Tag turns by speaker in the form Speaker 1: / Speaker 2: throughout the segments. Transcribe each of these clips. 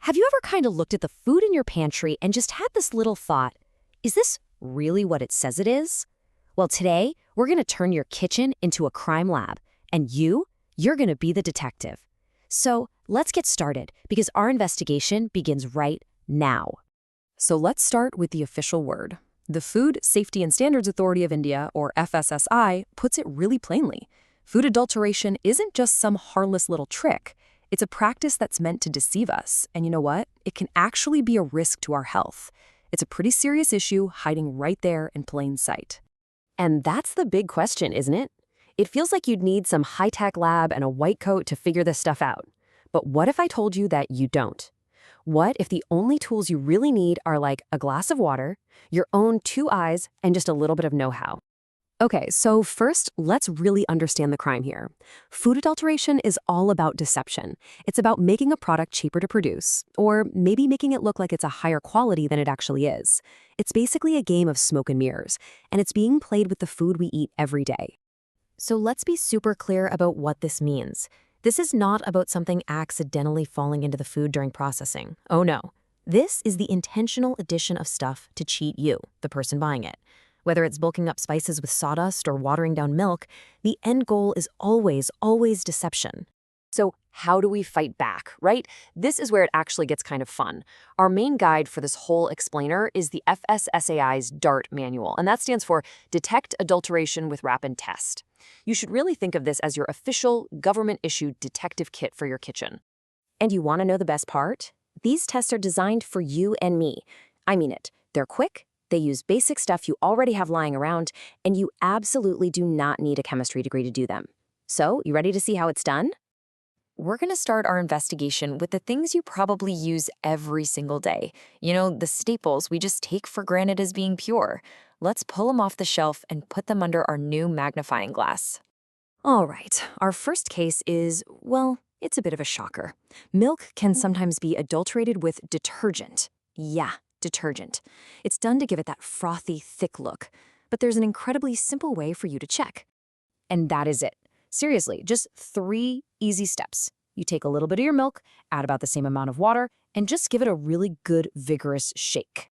Speaker 1: Have you ever kind of looked at the food in your pantry and just had this little thought, is this really what it says it is? Well, today, we're going to turn your kitchen into a crime lab, and you're going to be the detective. So let's get started, because our investigation begins right now. So let's start with the official word. The Food Safety and Standards Authority of India, or FSSI, puts it really plainly. Food adulteration isn't just some harmless little trick. It's a practice that's meant to deceive us, and you know what? It can actually be a risk to our health. It's a pretty serious issue hiding right there in plain sight. And that's the big question, isn't it? It feels like you'd need some high-tech lab and a white coat to figure this stuff out. But what if I told you that you don't? What if the only tools you really need are like a glass of water, your own 2 eyes, and just a little bit of know-how? Okay, so first, let's really understand the crime here. Food adulteration is all about deception. It's about making a product cheaper to produce, or maybe making it look like it's a higher quality than it actually is. It's basically a game of smoke and mirrors, and it's being played with the food we eat every day. So let's be super clear about what this means. This is not about something accidentally falling into the food during processing. Oh no. This is the intentional addition of stuff to cheat you, the person buying it. Whether it's bulking up spices with sawdust or watering down milk, the end goal is always deception. So how do we fight back, right? This is where it actually gets kind of fun. Our main guide for this whole explainer is the FSSAI's DART manual, and that stands for Detect Adulteration with Rapid Test. You should really think of this as your official government-issued detective kit for your kitchen. And you want to know the best part? These tests are designed for you and me. I mean it. They're quick. They use basic stuff you already have lying around, and you absolutely do not need a chemistry degree to do them. So, you ready to see how it's done? We're going to start our investigation with the things you probably use every single day. You know, the staples we just take for granted as being pure. Let's pull them off the shelf and put them under our new magnifying glass. All right, our first case is, well, it's a bit of a shocker. Milk can sometimes be adulterated with detergent. Yeah, detergent. It's done to give it that frothy, thick look. But there's an incredibly simple way for you to check. And that is it. Seriously, just 3 easy steps. You take a little bit of your milk, add about the same amount of water, and just give it a really good, vigorous shake.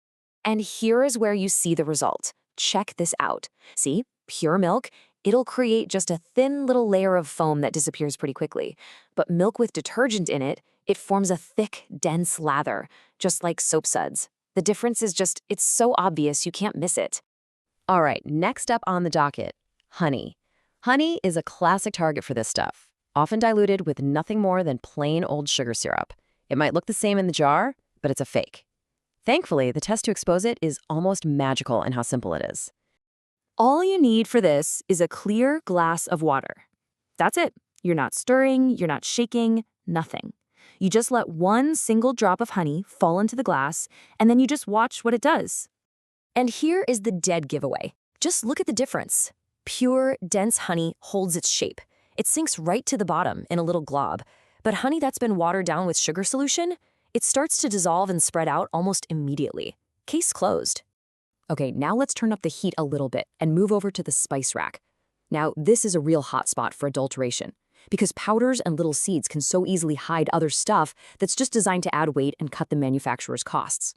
Speaker 1: And here is where you see the result. Check this out. See, pure milk, it'll create just a thin little layer of foam that disappears pretty quickly. But milk with detergent in it, it forms a thick, dense lather, just like soap suds. The difference is just, it's so obvious you can't miss it. All right, next up on the docket, honey. Honey is a classic target for this stuff, often diluted with nothing more than plain old sugar syrup. It might look the same in the jar, but it's a fake. Thankfully, the test to expose it is almost magical in how simple it is. All you need for this is a clear glass of water. That's it. You're not stirring, you're not shaking, nothing. You just let 1 single drop of honey fall into the glass, and then you just watch what it does. And here is the dead giveaway. Just look at the difference. Pure, dense honey holds its shape. It sinks right to the bottom in a little glob. But honey that's been watered down with sugar solution, it starts to dissolve and spread out almost immediately. Case closed. Okay, now let's turn up the heat a little bit and move over to the spice rack. Now, this is a real hotspot for adulteration, because powders and little seeds can so easily hide other stuff that's just designed to add weight and cut the manufacturer's costs.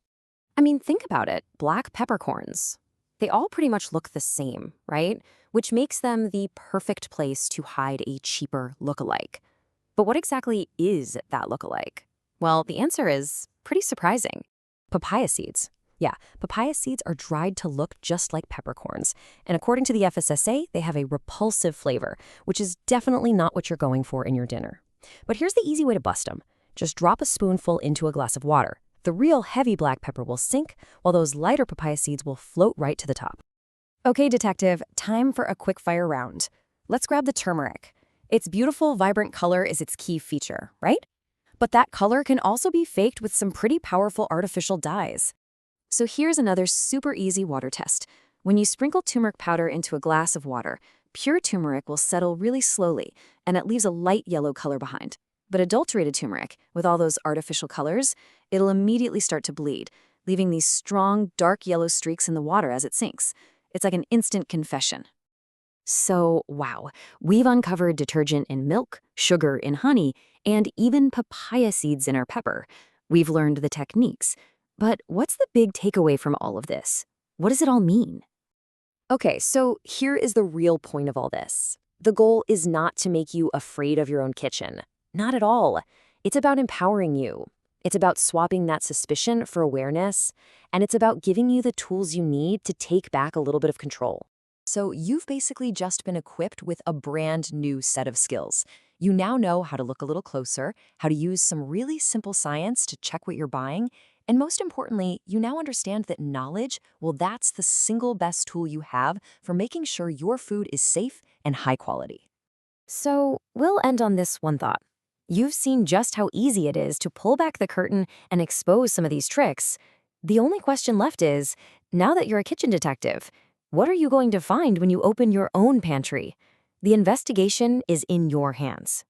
Speaker 1: I mean, think about it. Black peppercorns. They all pretty much look the same, right? Which makes them the perfect place to hide a cheaper look-alike. But what exactly is that look-alike? Well, the answer is pretty surprising. Papaya seeds. Yeah, papaya seeds are dried to look just like peppercorns. And according to the FSSA, they have a repulsive flavor, which is definitely not what you're going for in your dinner. But here's the easy way to bust them. Just drop a spoonful into a glass of water. The real heavy black pepper will sink, while those lighter papaya seeds will float right to the top. Okay, detective, time for a quick-fire round. Let's grab the turmeric. Its beautiful, vibrant color is its key feature, right? But that color can also be faked with some pretty powerful artificial dyes. So here's another super easy water test. When you sprinkle turmeric powder into a glass of water, pure turmeric will settle really slowly, and it leaves a light yellow color behind. But adulterated turmeric, with all those artificial colors, it'll immediately start to bleed, leaving these strong, dark yellow streaks in the water as it sinks. It's like an instant confession. So, wow, we've uncovered detergent in milk, sugar in honey, and even papaya seeds in our pepper. We've learned the techniques. But what's the big takeaway from all of this? What does it all mean? Okay, so here is the real point of all this. The goal is not to make you afraid of your own kitchen. Not at all. It's about empowering you. It's about swapping that suspicion for awareness, and it's about giving you the tools you need to take back a little bit of control. So you've basically just been equipped with a brand new set of skills. You now know how to look a little closer, how to use some really simple science to check what you're buying, and most importantly, you now understand that knowledge, well, that's the single best tool you have for making sure your food is safe and high quality. So we'll end on this one thought. You've seen just how easy it is to pull back the curtain and expose some of these tricks. The only question left is, now that you're a kitchen detective, what are you going to find when you open your own pantry? The investigation is in your hands.